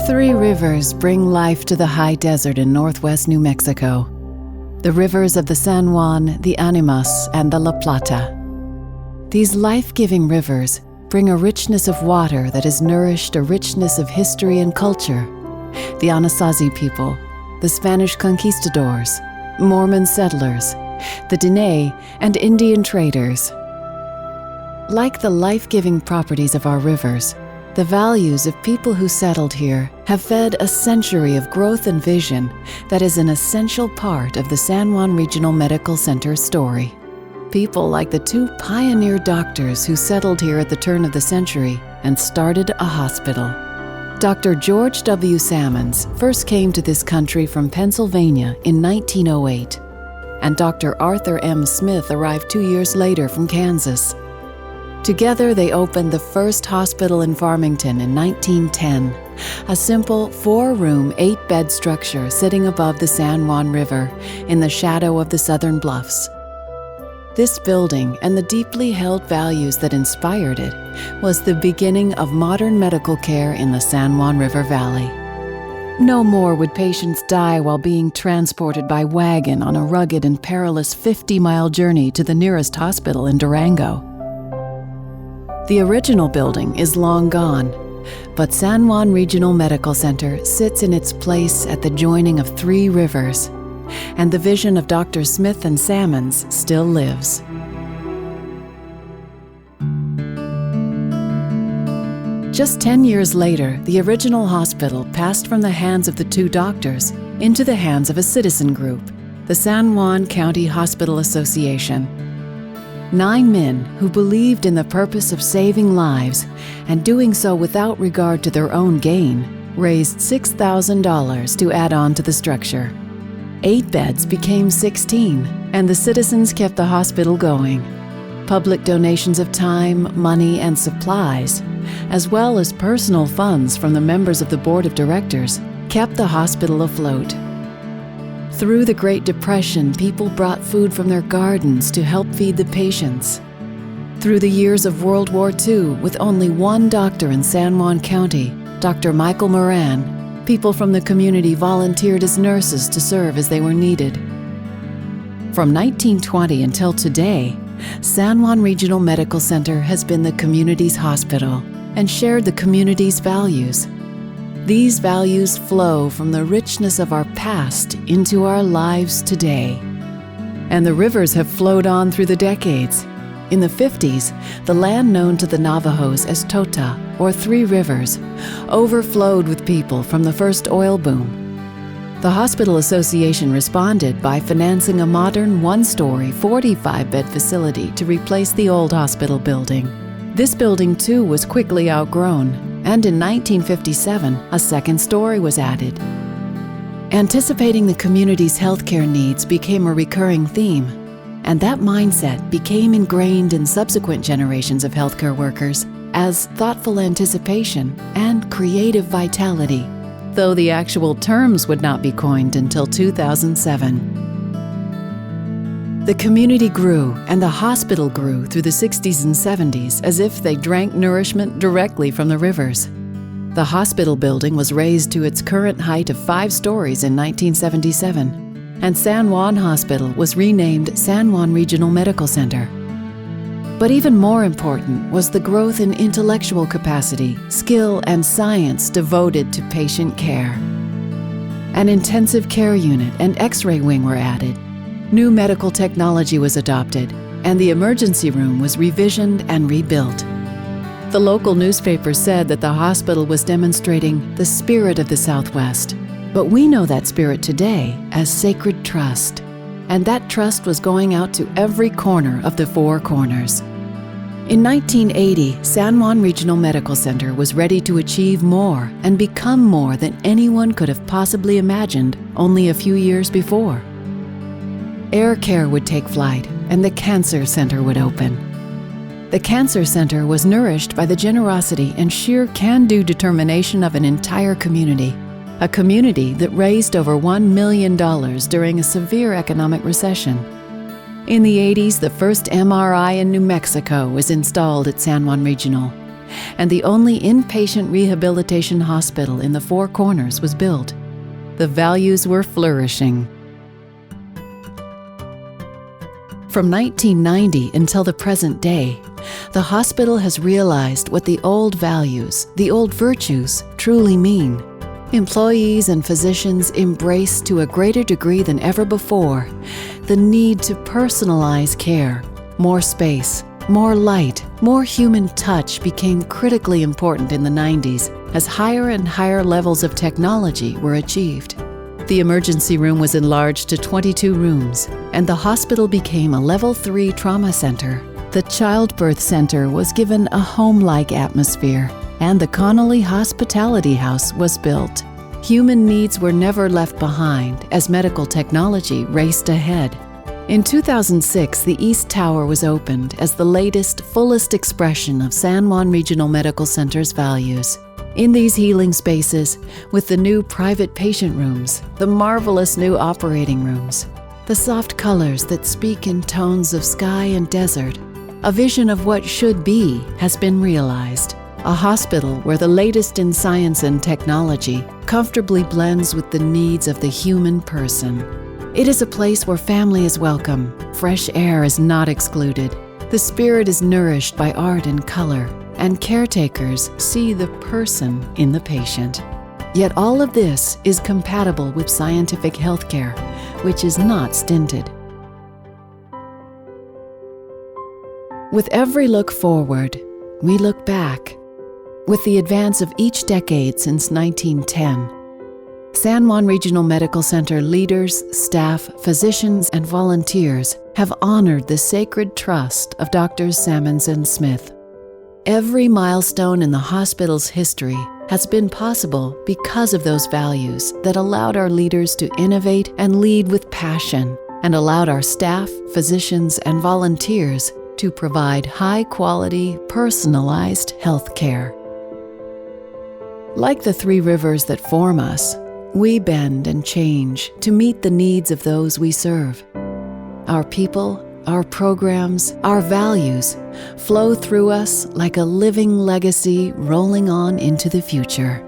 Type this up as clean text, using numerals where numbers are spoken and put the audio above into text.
Three rivers bring life to the high desert in northwest New Mexico. The rivers of the San Juan, the Animas, and the La Plata. These life-giving rivers bring a richness of water that has nourished a richness of history and culture. The Anasazi people, the Spanish conquistadors, Mormon settlers, the Diné, and Indian traders. Like the life-giving properties of our rivers, the values of people who settled here have fed a century of growth and vision that is an essential part of the San Juan Regional Medical Center story. People like the two pioneer doctors who settled here at the turn of the century and started a hospital. Dr. George W. Salmons first came to this country from Pennsylvania in 1908, and Dr. Arthur M. Smith arrived 2 years later from Kansas. Together, they opened the first hospital in Farmington in 1910, a simple 4-room, 8-bed structure sitting above the San Juan River in the shadow of the southern bluffs. This building and the deeply held values that inspired it was the beginning of modern medical care in the San Juan River Valley. No more would patients die while being transported by wagon on a rugged and perilous 50-mile journey to the nearest hospital in Durango. The original building is long gone, but San Juan Regional Medical Center sits in its place at the joining of 3 rivers, and the vision of Dr. Smith and Salmons still lives. Just 10 years later, the original hospital passed from the hands of the 2 doctors into the hands of a citizen group, the San Juan County Hospital Association. 9 men who believed in the purpose of saving lives and doing so without regard to their own gain raised $6,000 to add on to the structure. 8 beds became 16, and the citizens kept the hospital going. Public donations of time, money, and supplies, as well as personal funds from the members of the board of directors, kept the hospital afloat. Through the Great Depression, people brought food from their gardens to help feed the patients. Through the years of World War II, with only 1 doctor in San Juan County, Dr. Michael Moran, people from the community volunteered as nurses to serve as they were needed. From 1920 until today, San Juan Regional Medical Center has been the community's hospital and shared the community's values. These values flow from the richness of our past into our lives today. And the rivers have flowed on through the decades. In the 50s, the land known to the Navajos as Tota, or 3 Rivers, overflowed with people from the first oil boom. The Hospital Association responded by financing a modern 1-story, 45-bed facility to replace the old hospital building. This building, too, was quickly outgrown, and in 1957, a 2nd story was added. Anticipating the community's healthcare needs became a recurring theme, and that mindset became ingrained in subsequent generations of healthcare workers as thoughtful anticipation and creative vitality, though the actual terms would not be coined until 2007. The community grew and the hospital grew through the 60s and 70s as if they drank nourishment directly from the rivers. The hospital building was raised to its current height of 5 stories in 1977, and San Juan Hospital was renamed San Juan Regional Medical Center. But even more important was the growth in intellectual capacity, skill, and science devoted to patient care. An intensive care unit and X-ray wing were added. New medical technology was adopted, and the emergency room was revisioned and rebuilt. The local newspaper said that the hospital was demonstrating the spirit of the Southwest, but we know that spirit today as sacred trust, and that trust was going out to every corner of the 4 corners. In 1980, San Juan Regional Medical Center was ready to achieve more and become more than anyone could have possibly imagined only a few years before. Air care would take flight, and the Cancer Center would open. The Cancer Center was nourished by the generosity and sheer can-do determination of an entire community, a community that raised over $1 million during a severe economic recession. In the 80s, the first MRI in New Mexico was installed at San Juan Regional, and the only inpatient rehabilitation hospital in the Four Corners was built. The values were flourishing. From 1990 until the present day, the hospital has realized what the old values, the old virtues, truly mean. Employees and physicians embrace to a greater degree than ever before the need to personalize care. More space, more light, more human touch became critically important in the 90s as higher and higher levels of technology were achieved. The emergency room was enlarged to 22 rooms, and the hospital became a Level 3 trauma center. The childbirth center was given a home-like atmosphere, and the Connolly Hospitality House was built. Human needs were never left behind as medical technology raced ahead. In 2006, the East Tower was opened as the latest, fullest expression of San Juan Regional Medical Center's values. In these healing spaces, with the new private patient rooms, the marvelous new operating rooms, the soft colors that speak in tones of sky and desert, a vision of what should be has been realized. A hospital where the latest in science and technology comfortably blends with the needs of the human person. It is a place where family is welcome, fresh air is not excluded, the spirit is nourished by art and color, and caretakers see the person in the patient. Yet all of this is compatible with scientific healthcare, which is not stinted. With every look forward, we look back. With the advance of each decade since 1910, San Juan Regional Medical Center leaders, staff, physicians, and volunteers have honored the sacred trust of Drs. Sammons and Smith. Every milestone in the hospital's history has been possible because of those values that allowed our leaders to innovate and lead with passion, and allowed our staff, physicians, and volunteers to provide high-quality, personalized health care. Like the three rivers that form us, we bend and change to meet the needs of those we serve. Our people, our programs, our values flow through us like a living legacy rolling on into the future.